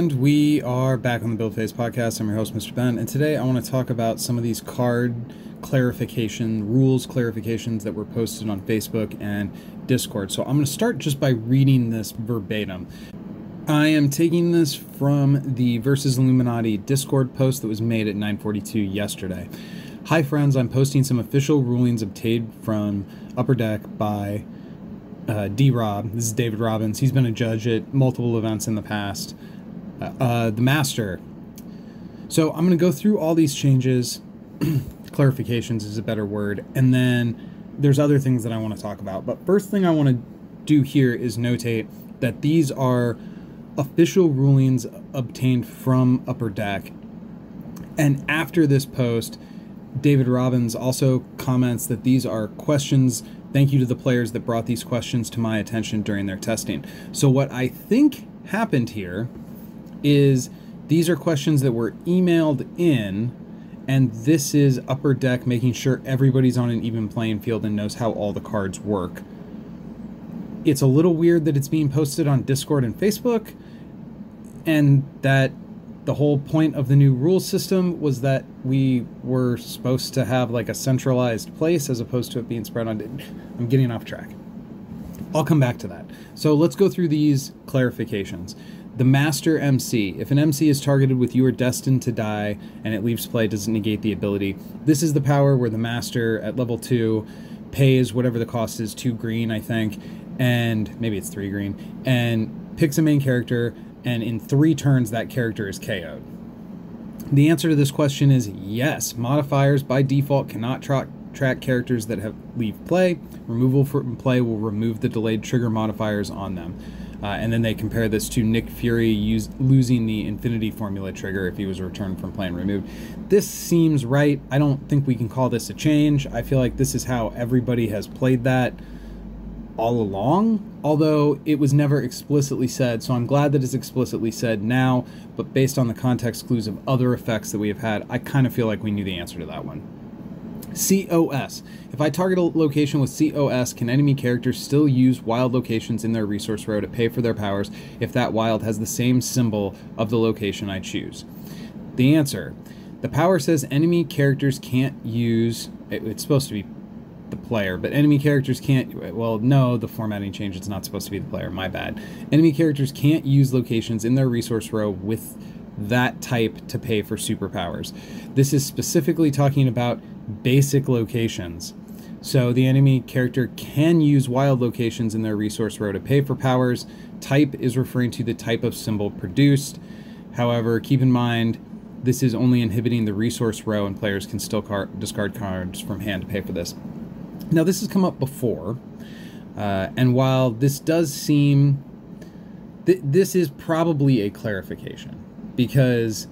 And we are back on the Build Phase podcast. I'm your host, Mr. Ben, and today I want to talk about some of these card rules clarifications that were posted on Facebook and Discord. So I'm going to start just by reading this verbatim. I am taking this from the Versus Illuminati Discord post that was made at 9:42 yesterday. Hi friends, I'm posting some official rulings obtained from Upper Deck by D-Rob. This is David Robbins. He's been a judge at multiple events in the past. The Master. So I'm going to go through all these changes. Clarifications is a better word. And then there's other things that I want to talk about. But first thing I want to do here is notate that these are official rulings obtained from Upper Deck. And after this post, David Robbins also comments that these are questions. Thank you to the players that brought these questions to my attention during their testing. So what I think happened here is these are questions that were emailed in, and this is Upper Deck making sure everybody's on an even playing field and knows how all the cards work. It's a little weird that it's being posted on Discord and Facebook, and that the whole point of the new rule system was that we were supposed to have like a centralized place as opposed to it being spread on. I'm getting off track. I'll come back to that. So let's go through these clarifications. The Master MC. If an MC is targeted with "you are destined to die" and it leaves play, doesn't negate the ability. This is the power where the Master at level 2 pays whatever the cost is, 2 green, I think, and maybe it's 3 green, and picks a main character, and in 3 turns that character is KO'd. The answer to this question is yes. Modifiers by default cannot track characters that leave play. Removal from play will remove the delayed trigger modifiers on them. And then they compare this to Nick Fury losing the Infinity Formula trigger if he was returned from play and removed. This seems right. I don't think we can call this a change. I feel like this is how everybody has played that all along, although it was never explicitly said, so I'm glad that it's explicitly said now, but based on the context clues of other effects that we have had, I kind of feel like we knew the answer to that one. COS. If I target a location with COS, can enemy characters still use wild locations in their resource row to pay for their powers if that wild has the same symbol of the location I choose? The answer. The power says enemy characters can't use, it's supposed to be the player, but enemy characters can't, well, no, the formatting change, it's not supposed to be the player, my bad. Enemy characters can't use locations in their resource row with that type to pay for superpowers. This is specifically talking about basic locations. So the enemy character can use wild locations in their resource row to pay for powers. Type is referring to the type of symbol produced. However, keep in mind, this is only inhibiting the resource row, and players can still discard cards from hand to pay for this. Now, this has come up before, and while this does seem... this is probably a clarification, because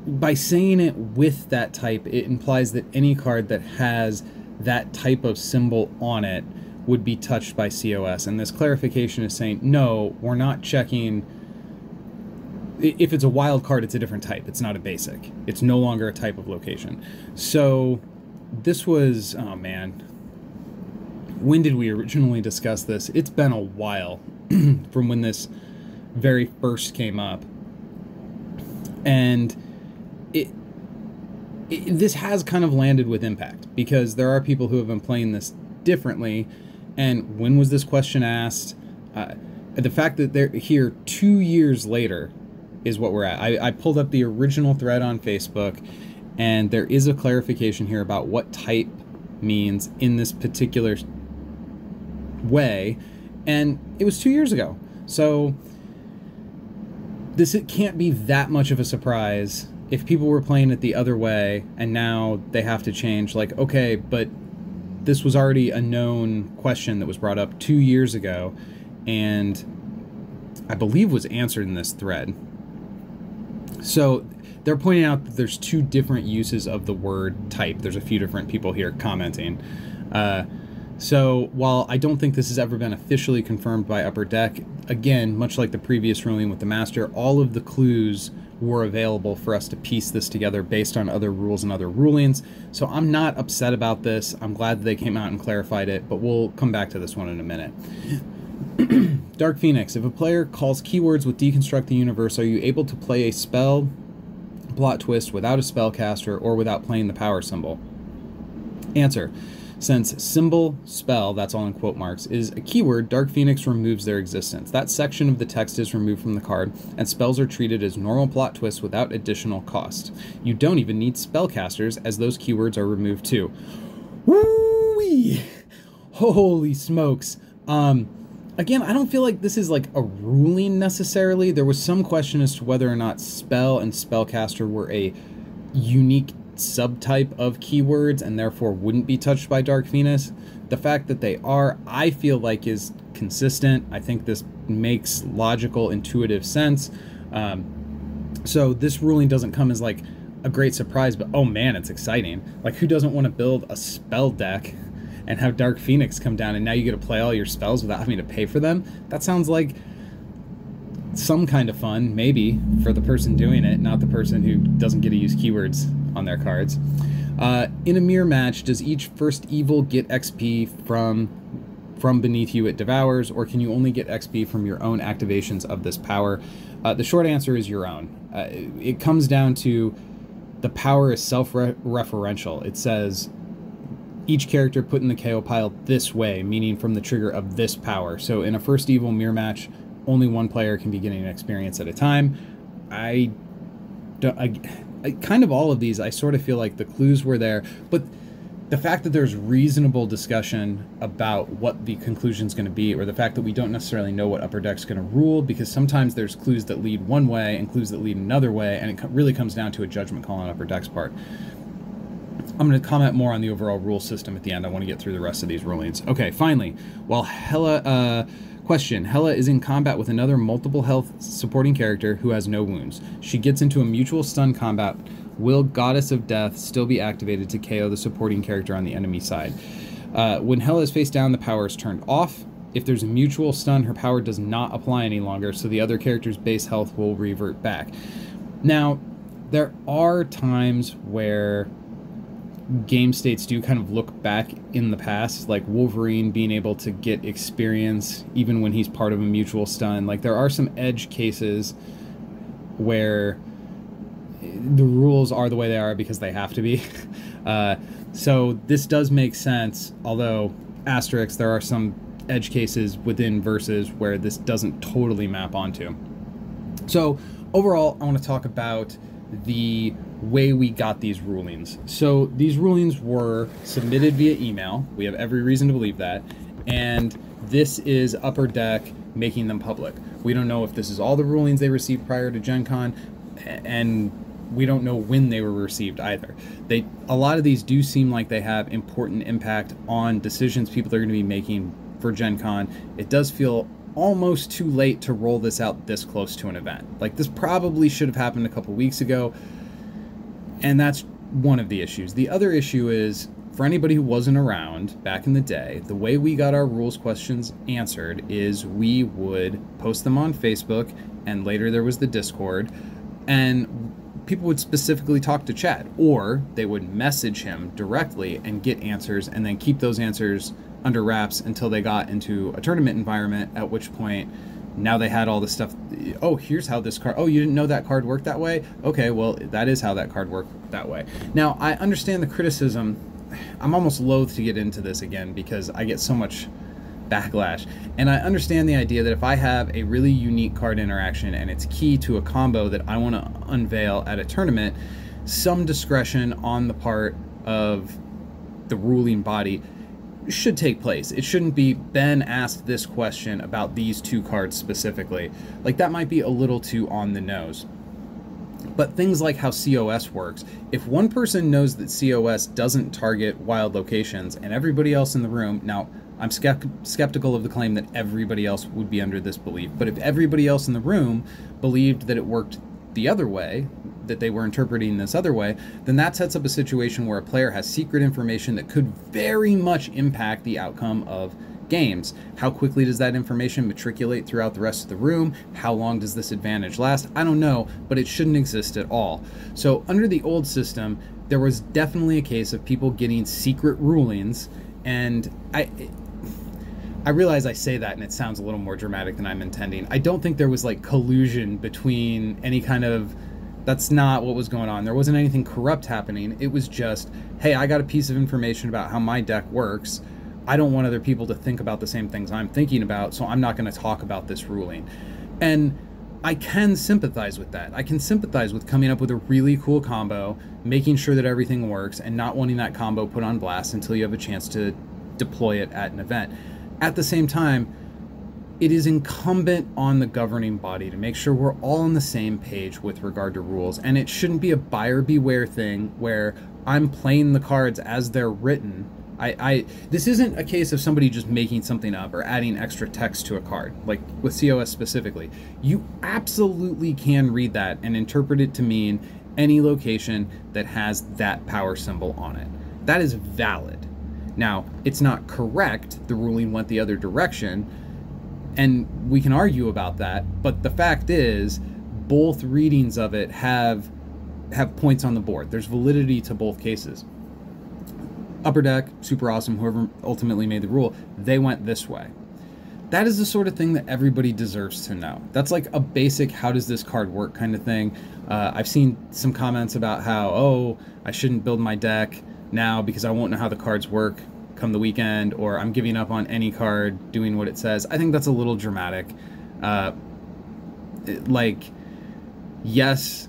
by saying it with that type, it implies that any card that has that type of symbol on it would be touched by COS. And this clarification is saying, no, we're not checking. If it's a wild card, it's a different type. It's not a basic. It's no longer a type of location. So this was, oh man, when did we originally discuss this? It's been a while from when this very first came up. And this has kind of landed with impact, because there are people who have been playing this differently. And when was this question asked? The fact that they're here 2 years later is what we're at. I pulled up the original thread on Facebook, and there is a clarification here about what type means in this particular way, and it was 2 years ago. So it can't be that much of a surprise if people were playing it the other way and now they have to change. Like, okay, but this was already a known question that was brought up 2 years ago, and I believe was answered in this thread. So they're pointing out that there's 2 different uses of the word type. There's a few different people here commenting. So while I don't think this has ever been officially confirmed by Upper Deck, again, much like the previous ruling with the Master, all of the clues were available for us to piece this together based on other rules and other rulings. So I'm not upset about this. I'm glad that they came out and clarified it, but we'll come back to this one in a minute. Dark Phoenix. If a player calls keywords with Deconstruct the Universe, are you able to play a spell plot twist without a spellcaster or without playing the power symbol? Answer. Since symbol spell, that's all in quote marks, is a keyword, Dark Phoenix removes their existence. That section of the text is removed from the card, and spells are treated as normal plot twists without additional cost. You don't even need spellcasters, as those keywords are removed too. Woo-wee! Holy smokes. Again, I don't feel like this is like a ruling necessarily. There was some question as to whether or not spell and spellcaster were a unique subtype of keywords and therefore wouldn't be touched by Dark Phoenix. The fact that they are, I feel like, is consistent. I think this makes logical, intuitive sense. So this ruling doesn't come as like a great surprise, but oh man, it's exciting. Like, who doesn't want to build a spell deck and have Dark Phoenix come down and now you get to play all your spells without having to pay for them? That sounds like some kind of fun, maybe, for the person doing it, not the person who doesn't get to use keywords on their cards. In a mirror match, does each first evil get XP from beneath you it devours, or can you only get XP from your own activations of this power? The short answer is your own. It comes down to the power is self-referential. It says each character put in the KO pile this way, meaning from the trigger of this power. So in a first evil mirror match, only one player can be getting an experience at a time. I kind of all of these, I sort of feel like the clues were there, but the fact that there's reasonable discussion about what the conclusion is going to be, or the fact that we don't necessarily know what Upper Deck's going to rule, because sometimes there's clues that lead one way and clues that lead another way, and it really comes down to a judgment call on Upper Deck's part. I'm going to comment more on the overall rule system at the end. I want to get through the rest of these rulings. Okay, finally, while Hela... Question. Hela is in combat with another multiple health supporting character who has no wounds. She gets into a mutual stun combat. Will Goddess of Death still be activated to KO the supporting character on the enemy side? When Hela is face down, the power is turned off. If there's a mutual stun, her power does not apply any longer, so the other character's base health will revert back. Now, there are times where game states do kind of look back in the past, like Wolverine being able to get experience even when he's part of a mutual stun. Like, there are some edge cases where the rules are the way they are because they have to be. So this does make sense, although asterisk, there are some edge cases within Versus where this doesn't totally map onto. So overall, I want to talk about the way we got these rulings. So these rulings were submitted via email. We have every reason to believe that. And this is Upper Deck making them public. We don't know if this is all the rulings they received prior to Gen Con, and we don't know when they were received either. A lot of these do seem like they have important impact on decisions people are going to be making for Gen Con. It does feel almost too late to roll this out this close to an event. Like, this probably should have happened a couple weeks ago, and that's one of the issues. The other issue is, for anybody who wasn't around back in the day, the way we got our rules questions answered is we would post them on Facebook, and later there was the Discord, and people would specifically talk to Chad, or they would message him directly and get answers, and then keep those answers under wraps until they got into a tournament environment, at which point now they had all this stuff. Oh, here's how this card, oh, you didn't know that card worked that way? Okay, well, that is how that card worked that way. Now, I understand the criticism. I'm almost loath to get into this again because I get so much backlash. And I understand the idea that if I have a really unique card interaction and it's key to a combo that I want to unveil at a tournament, some discretion on the part of the ruling body should take place. It shouldn't be, Ben asked this question about these two cards specifically. Like, that might be a little too on the nose. But things like how COS works, if one person knows that COS doesn't target wild locations and everybody else in the room, now I'm skeptical of the claim that everybody else would be under this belief, but if everybody else in the room believed that it worked the other way, that they were interpreting this other way, then that sets up a situation where a player has secret information that could very much impact the outcome of games. How quickly does that information matriculate throughout the rest of the room? How long does this advantage last? I don't know, but it shouldn't exist at all. So under the old system, there was definitely a case of people getting secret rulings, and I realize I say that and it sounds a little more dramatic than I'm intending. I don't think there was like collusion between any kind of, that's not what was going on. There wasn't anything corrupt happening. It was just, hey, I got a piece of information about how my deck works. I don't want other people to think about the same things I'm thinking about, so I'm not going to talk about this ruling. And I can sympathize with that. I can sympathize with coming up with a really cool combo, making sure that everything works, and not wanting that combo put on blast until you have a chance to deploy it at an event. At the same time, it is incumbent on the governing body to make sure we're all on the same page with regard to rules, and it shouldn't be a buyer beware thing where I'm playing the cards as they're written. This isn't a case of somebody just making something up or adding extra text to a card, like with COS specifically. You absolutely can read that and interpret it to mean any location that has that power symbol on it. That is valid. Now, it's not correct. The ruling went the other direction, and we can argue about that, but the fact is, both readings of it have points on the board. There's validity to both cases. Upper Deck, super awesome, whoever ultimately made the rule, they went this way. That is the sort of thing that everybody deserves to know. That's like a basic how does this card work kind of thing. I've seen some comments about how, oh, I shouldn't build my deck now because I won't know how the cards work come the weekend, or I'm giving up on any card doing what it says. I think that's a little dramatic. Yes,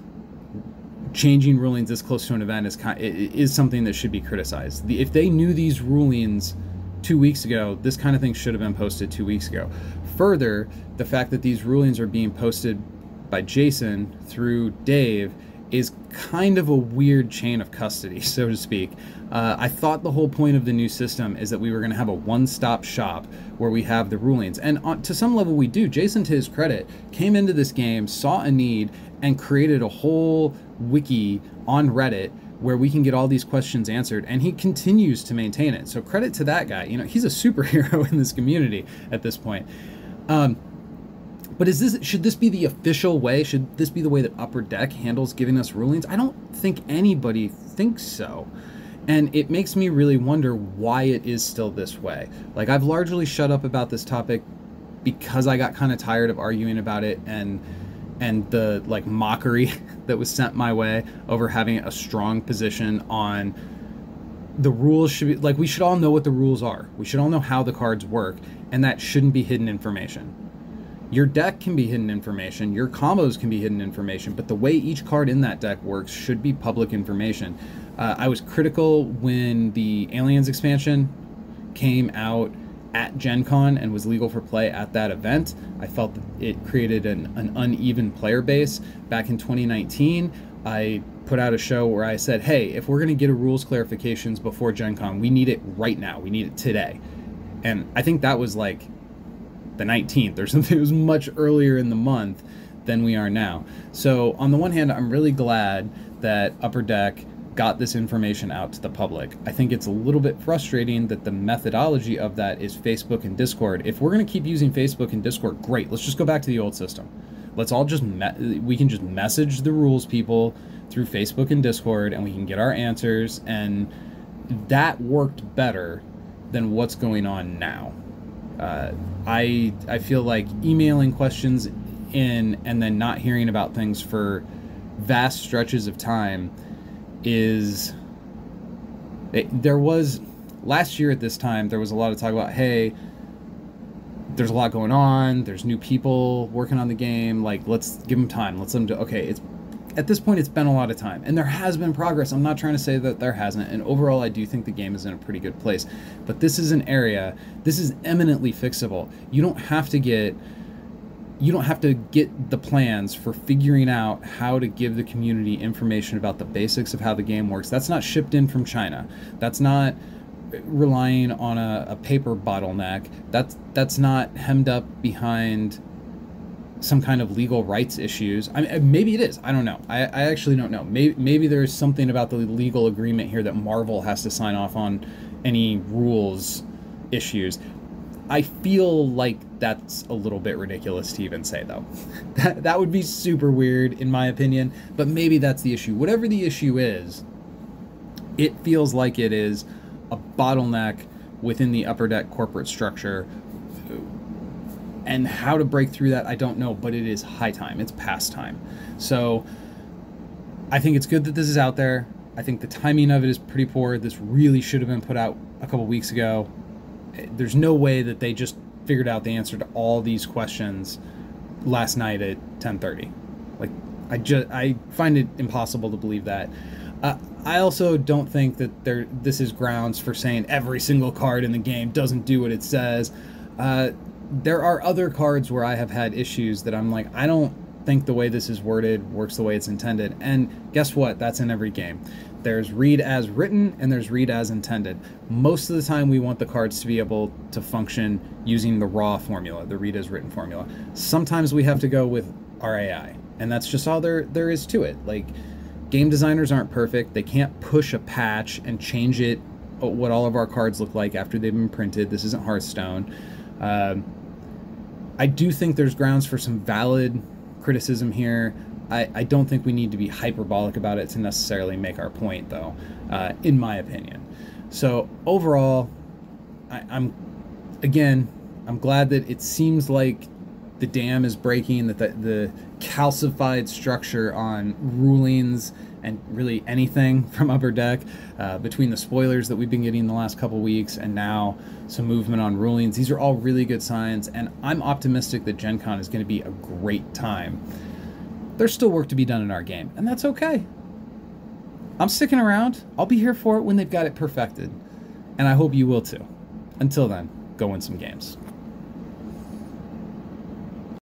changing rulings this close to an event is something that should be criticized. If they knew these rulings 2 weeks ago, this kind of thing should have been posted 2 weeks ago. Further, the fact that these rulings are being posted by Jason through Dave is kind of a weird chain of custody, so to speak. I thought the whole point of the new system is that we were going to have a one-stop shop where we have the rulings. And to some level we do. Jason, to his credit, came into this game, saw a need, and created a whole wiki on Reddit where we can get all these questions answered, and he continues to maintain it. So credit to that guy. You know, he's a superhero in this community at this point. But should this be the official way? Should this be the way that Upper Deck handles giving us rulings? I don't think anybody thinks so. And it makes me really wonder why it is still this way. Like, I've largely shut up about this topic because I got kind of tired of arguing about it and the like mockery that was sent my way over having a strong position on the rules. Should be like, we should all know what the rules are. We should all know how the cards work, and that shouldn't be hidden information. Your deck can be hidden information, your combos can be hidden information, but the way each card in that deck works should be public information. I was critical when the Aliens expansion came out at Gen Con and was legal for play at that event. I felt that it created an uneven player base. Back in 2019, I put out a show where I said, hey, if we're going to get a rules clarifications before Gen Con, we need it right now. We need it today. And I think that was like the 19th or something. It was much earlier in the month than we are now. So on the one hand, I'm really glad that Upper Deck got this information out to the public. I think it's a little bit frustrating that the methodology of that is Facebook and Discord. If we're going to keep using Facebook and Discord, great. Let's just go back to the old system. Let's all just, we can just message the rules people through Facebook and Discord, and we can get our answers, and that worked better than what's going on now. I feel like emailing questions in and then not hearing about things for vast stretches of time is, there was, last year at this time, there was a lot of talk about, hey, there's a lot going on, there's new people working on the game, like, let's give them time, let's let them do, okay, it's, at this point, it's been a lot of time, and there has been progress. I'm not trying to say that there hasn't, and overall, I do think the game is in a pretty good place, but this is an area, this is eminently fixable. You don't have to get the plans for figuring out how to give the community information about the basics of how the game works. That's not shipped in from China. That's not relying on a paper bottleneck. That's not hemmed up behind some kind of legal rights issues. I mean, maybe it is. I don't know. I actually don't know. Maybe there's something about the legal agreement here that Marvel has to sign off on any rules issues. I feel like that's a little bit ridiculous to even say, though. That would be super weird, in my opinion, but maybe that's the issue. Whatever the issue is, it feels like it is a bottleneck within the Upper Deck corporate structure And how to break through that, I don't know, but it is high time. It's past time. So I think it's good that this is out there. I think the timing of it is pretty poor. This really should have been put out a couple weeks ago. There's no way that they just figured out the answer to all these questions last night at 10:30. Like, I find it impossible to believe that. I also don't think that this is grounds for saying every single card in the game doesn't do what it says. There are other cards where I have had issues that I'm like, I don't think the way this is worded works the way it's intended. And guess what? That's in every game. There's read as written and there's read as intended. Most of the time we want the cards to be able to function using the raw formula, the read as written formula. Sometimes we have to go with RAI, and that's just all there is to it. Like, game designers aren't perfect. They can't push a patch and change it, what all of our cards look like after they've been printed. This isn't Hearthstone. I do think there's grounds for some valid criticism here. I don't think we need to be hyperbolic about it to necessarily make our point, though, in my opinion. So overall, I'm glad that it seems like the dam is breaking, that the calcified structure on rulings and really anything from Upper Deck, between the spoilers that we've been getting the last couple weeks and now some movement on rulings, these are all really good signs, and I'm optimistic that Gen Con is going to be a great time. There's still work to be done in our game, and that's okay. I'm sticking around. I'll be here for it when they've got it perfected, and I hope you will too. Until then, go win some games.